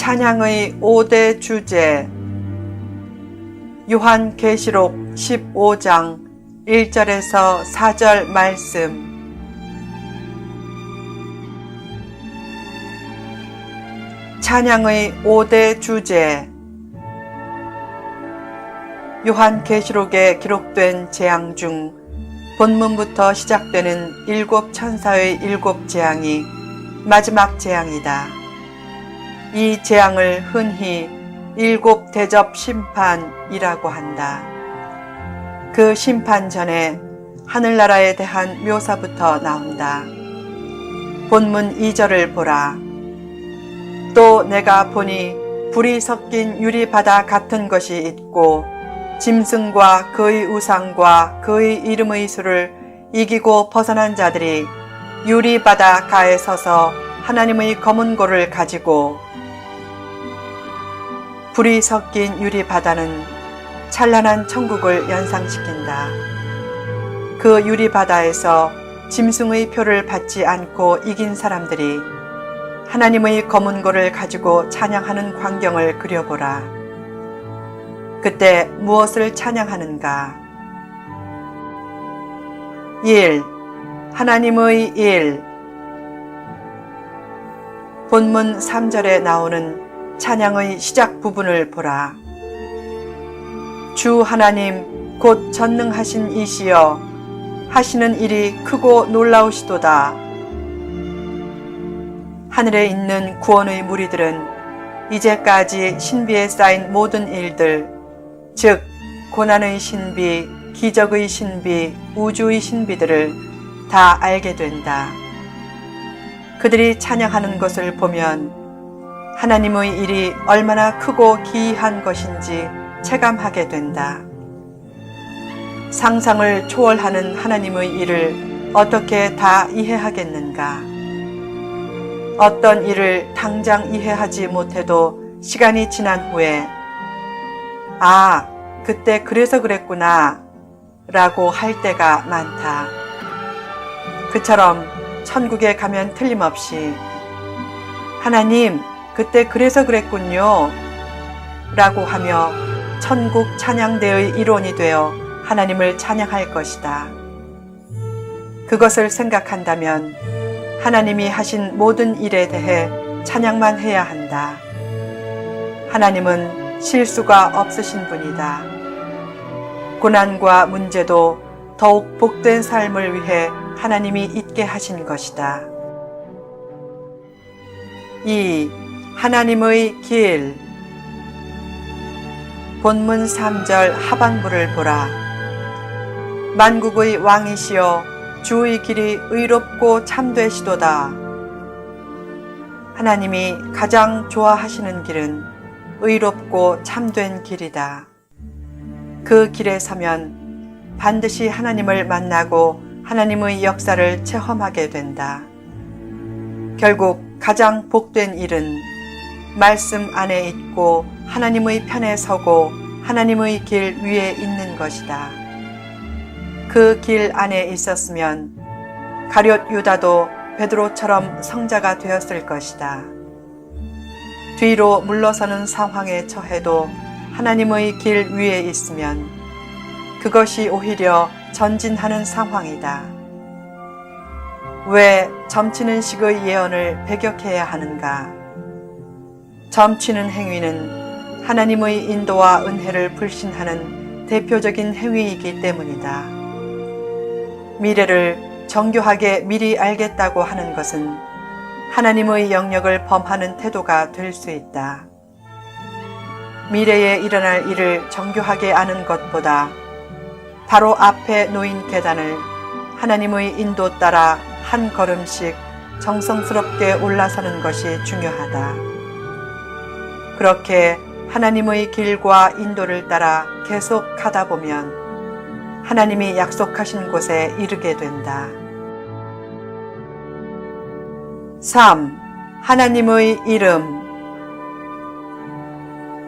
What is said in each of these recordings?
찬양의 5대 주제. 요한계시록 15장 1절에서 4절 말씀. 찬양의 5대 주제. 요한계시록에 기록된 재앙 중 본문부터 시작되는 7 천사의 7 재앙이 마지막 재앙이다. 이 재앙을 흔히 7 대접 심판이라고 한다. 그 심판 전에 하늘나라에 대한 묘사부터 나온다. 본문 2절을 보라. 또 내가 보니 불이 섞인 유리바다 같은 것이 있고 짐승과 그의 우상과 그의 이름의 수를 이기고 벗어난 자들이 유리바다 가에 서서 하나님의 검은 고를 가지고. 불이 섞인 유리바다는 찬란한 천국을 연상시킨다. 그 유리바다에서 짐승의 표를 받지 않고 이긴 사람들이 하나님의 검은 고를 가지고 찬양하는 광경을 그려보라. 그때 무엇을 찬양하는가? 1. 하나님의 일. 본문 3절에 나오는 찬양의 시작 부분을 보라. 주 하나님 곧 전능하신 이시여 하시는 일이 크고 놀라우시도다. 하늘에 있는 구원의 무리들은 이제까지 신비에 쌓인 모든 일들, 즉 고난의 신비, 기적의 신비, 우주의 신비들을 다 알게 된다. 그들이 찬양하는 것을 보면 하나님의 일이 얼마나 크고 기이한 것인지 체감하게 된다. 상상을 초월하는 하나님의 일을 어떻게 다 이해하겠는가? 어떤 일을 당장 이해하지 못해도 시간이 지난 후에 아, 그때 그래서 그랬구나 라고 할 때가 많다. 그처럼 천국에 가면 틀림없이 하나님, 그때 그래서 그랬군요 라고 하며 천국 찬양대의 일원이 되어 하나님을 찬양할 것이다. 그것을 생각한다면 하나님이 하신 모든 일에 대해 찬양만 해야 한다. 하나님은 실수가 없으신 분이다. 고난과 문제도 더욱 복된 삶을 위해 하나님이 있게 하신 것이다. 2. 하나님의 길. 본문 3절 하반부를 보라. 만국의 왕이시여 주의 길이 의롭고 참되시도다. 하나님이 가장 좋아하시는 길은 의롭고 참된 길이다. 그 길에 서면 반드시 하나님을 만나고 하나님의 역사를 체험하게 된다. 결국 가장 복된 일은 말씀 안에 있고 하나님의 편에 서고 하나님의 길 위에 있는 것이다. 그 길 안에 있었으면 가룟 유다도 베드로처럼 성자가 되었을 것이다. 뒤로 물러서는 상황에 처해도 하나님의 길 위에 있으면 그것이 오히려 전진하는 상황이다. 왜 점치는 식의 예언을 배격해야 하는가? 점치는 행위는 하나님의 인도와 은혜를 불신하는 대표적인 행위이기 때문이다. 미래를 정교하게 미리 알겠다고 하는 것은 하나님의 영역을 범하는 태도가 될 수 있다. 미래에 일어날 일을 정교하게 아는 것보다 바로 앞에 놓인 계단을 하나님의 인도 따라 한 걸음씩 정성스럽게 올라서는 것이 중요하다. 그렇게 하나님의 길과 인도를 따라 계속 가다 보면 하나님이 약속하신 곳에 이르게 된다. 3. 하나님의 이름.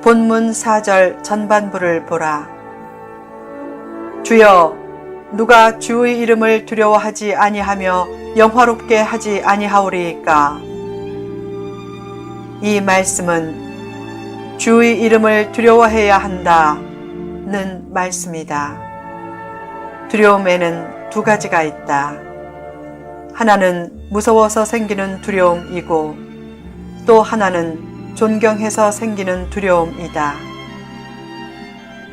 본문 4절 전반부를 보라. 주여, 누가 주의 이름을 두려워하지 아니하며 영화롭게 하지 아니하오리이까? 이 말씀은 주의 이름을 두려워해야 한다는 말씀이다. 두려움에는 두 가지가 있다. 하나는 무서워서 생기는 두려움이고 또 하나는 존경해서 생기는 두려움이다.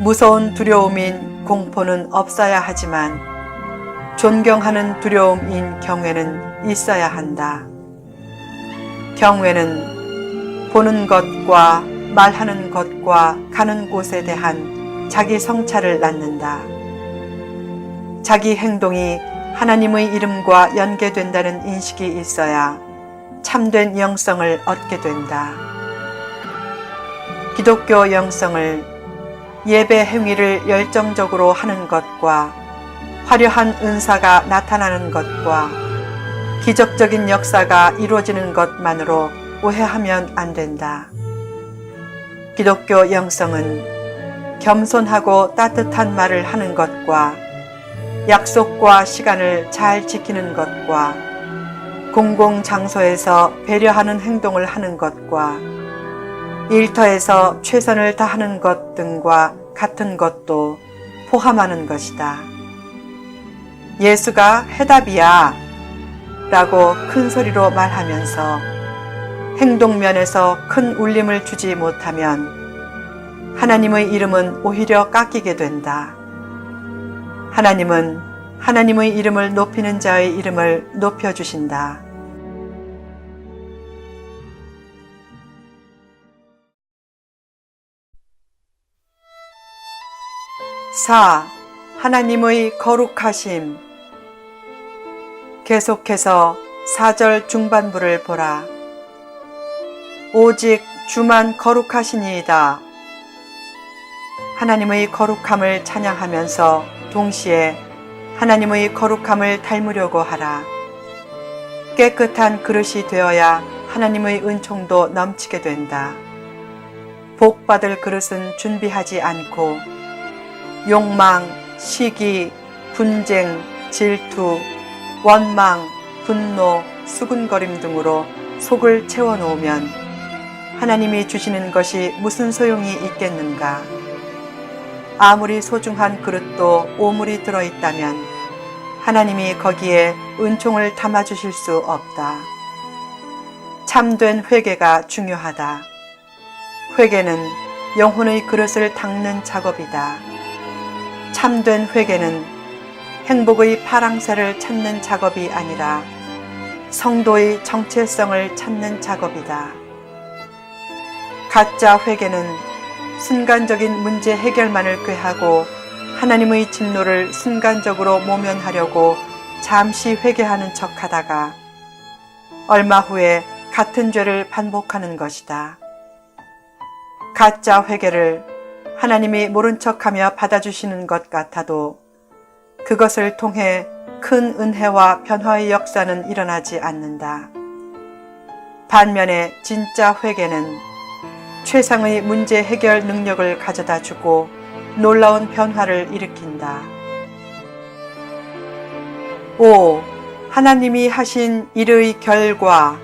무서운 두려움인 공포는 없어야 하지만 존경하는 두려움인 경외는 있어야 한다. 경외는 보는 것과 말하는 것과 가는 곳에 대한 자기 성찰을 낳는다. 자기 행동이 하나님의 이름과 연계된다는 인식이 있어야 참된 영성을 얻게 된다. 기독교 영성을 예배 행위를 열정적으로 하는 것과 화려한 은사가 나타나는 것과 기적적인 역사가 이루어지는 것만으로 오해하면 안 된다. 기독교 영성은 겸손하고 따뜻한 말을 하는 것과 약속과 시간을 잘 지키는 것과 공공장소에서 배려하는 행동을 하는 것과 일터에서 최선을 다하는 것 등과 같은 것도 포함하는 것이다. 예수가 해답이야 라고 큰 소리로 말하면서 행동면에서 큰 울림을 주지 못하면 하나님의 이름은 오히려 깎이게 된다. 하나님은 하나님의 이름을 높이는 자의 이름을 높여주신다. 4. 하나님의 거룩하심. 계속해서 4절 중반부를 보라. 오직 주만 거룩하시니이다. 하나님의 거룩함을 찬양하면서 동시에 하나님의 거룩함을 닮으려고 하라. 깨끗한 그릇이 되어야 하나님의 은총도 넘치게 된다. 복받을 그릇은 준비하지 않고 욕망, 시기, 분쟁, 질투, 원망, 분노, 수군거림 등으로 속을 채워놓으면 하나님이 주시는 것이 무슨 소용이 있겠는가? 아무리 소중한 그릇도 오물이 들어있다면 하나님이 거기에 은총을 담아주실 수 없다. 참된 회개가 중요하다. 회개는 영혼의 그릇을 닦는 작업이다. 참된 회개는 행복의 파랑새를 찾는 작업이 아니라 성도의 정체성을 찾는 작업이다. 가짜 회개는 순간적인 문제 해결만을 꾀하고 하나님의 진노를 순간적으로 모면하려고 잠시 회개하는 척하다가 얼마 후에 같은 죄를 반복하는 것이다. 가짜 회개를 하나님이 모른 척하며 받아주시는 것 같아도 그것을 통해 큰 은혜와 변화의 역사는 일어나지 않는다. 반면에 진짜 회개는 최상의 문제 해결 능력을 가져다 주고 놀라운 변화를 일으킨다. 5. 하나님이 하신 일의 결과.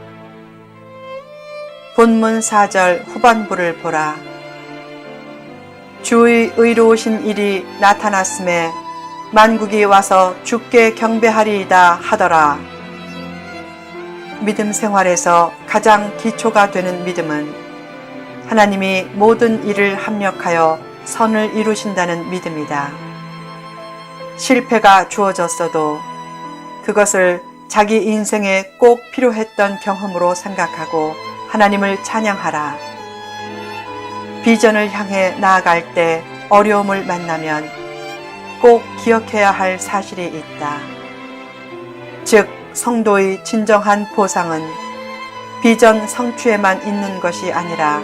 본문 4절 후반부를 보라. 주의 의로우신 일이 나타났음에 만국이 와서 주께 경배하리이다 하더라. 믿음 생활에서 가장 기초가 되는 믿음은 하나님이 모든 일을 합력하여 선을 이루신다는 믿음이다. 실패가 주어졌어도 그것을 자기 인생에 꼭 필요했던 경험으로 생각하고 하나님을 찬양하라. 비전을 향해 나아갈 때 어려움을 만나면 꼭 기억해야 할 사실이 있다. 즉, 성도의 진정한 보상은 비전 성취에만 있는 것이 아니라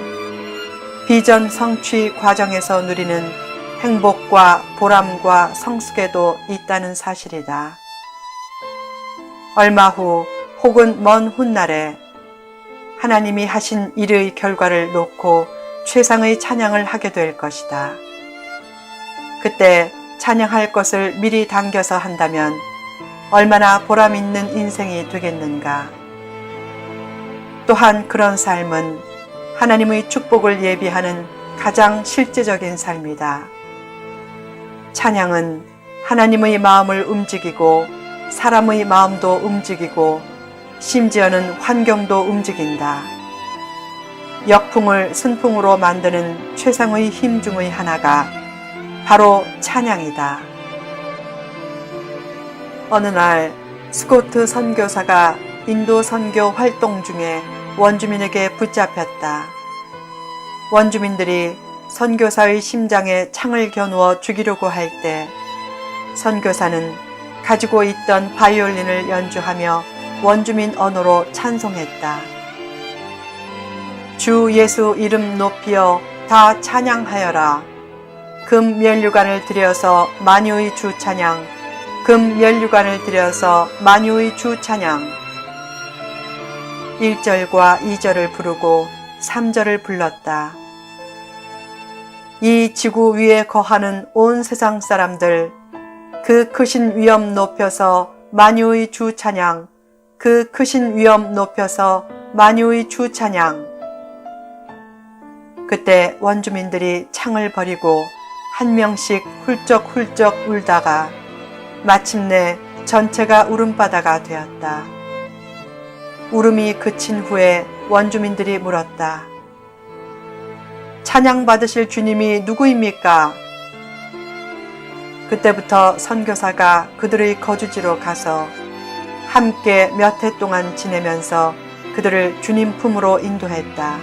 비전 성취 과정에서 누리는 행복과 보람과 성숙에도 있다는 사실이다. 얼마 후 혹은 먼 훗날에 하나님이 하신 일의 결과를 놓고 최상의 찬양을 하게 될 것이다. 그때 찬양할 것을 미리 당겨서 한다면 얼마나 보람 있는 인생이 되겠는가. 또한 그런 삶은 하나님의 축복을 예비하는 가장 실제적인 삶이다. 찬양은 하나님의 마음을 움직이고 사람의 마음도 움직이고 심지어는 환경도 움직인다. 역풍을 순풍으로 만드는 최상의 힘 중의 하나가 바로 찬양이다. 어느 날 스코트 선교사가 인도 선교 활동 중에 원주민에게 붙잡혔다. 원주민들이 선교사의 심장에 창을 겨누어 죽이려고 할 때 선교사는 가지고 있던 바이올린을 연주하며 원주민 언어로 찬송했다. 주 예수 이름 높이어 다 찬양하여라. 금 면류관을 들여서 만유의 주 찬양, 금 면류관을 들여서 만유의 주 찬양. 1절과 2절을 부르고 3절을 불렀다. 이 지구 위에 거하는 온 세상 사람들, 그 크신 위엄 높여서 만유의 주 찬양, 그 크신 위엄 높여서 만유의 주 찬양. 그때 원주민들이 창을 버리고 한 명씩 훌쩍훌쩍 울다가 마침내 전체가 울음바다가 되었다. 울음이 그친 후에 원주민들이 물었다. 찬양받으실 주님이 누구입니까? 그때부터 선교사가 그들의 거주지로 가서 함께 몇 해 동안 지내면서 그들을 주님 품으로 인도했다.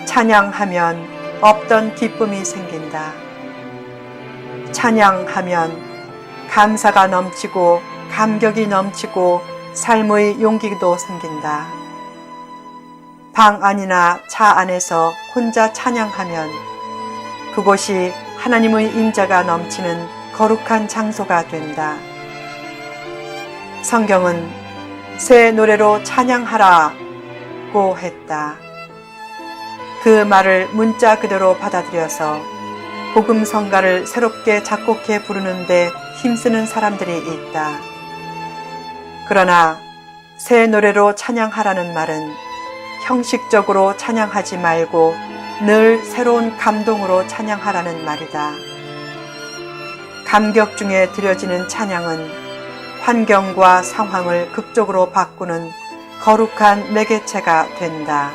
찬양하면 없던 기쁨이 생긴다. 찬양하면 감사가 넘치고 감격이 넘치고 삶의 용기도 생긴다. 방 안이나 차 안에서 혼자 찬양하면 그곳이 하나님의 임재가 넘치는 거룩한 장소가 된다. 성경은 새 노래로 찬양하라고 했다. 그 말을 문자 그대로 받아들여서 복음 성가를 새롭게 작곡해 부르는데 힘쓰는 사람들이 있다. 그러나 새 노래로 찬양하라는 말은 형식적으로 찬양하지 말고 늘 새로운 감동으로 찬양하라는 말이다. 감격 중에 드려지는 찬양은 환경과 상황을 극적으로 바꾸는 거룩한 매개체가 된다.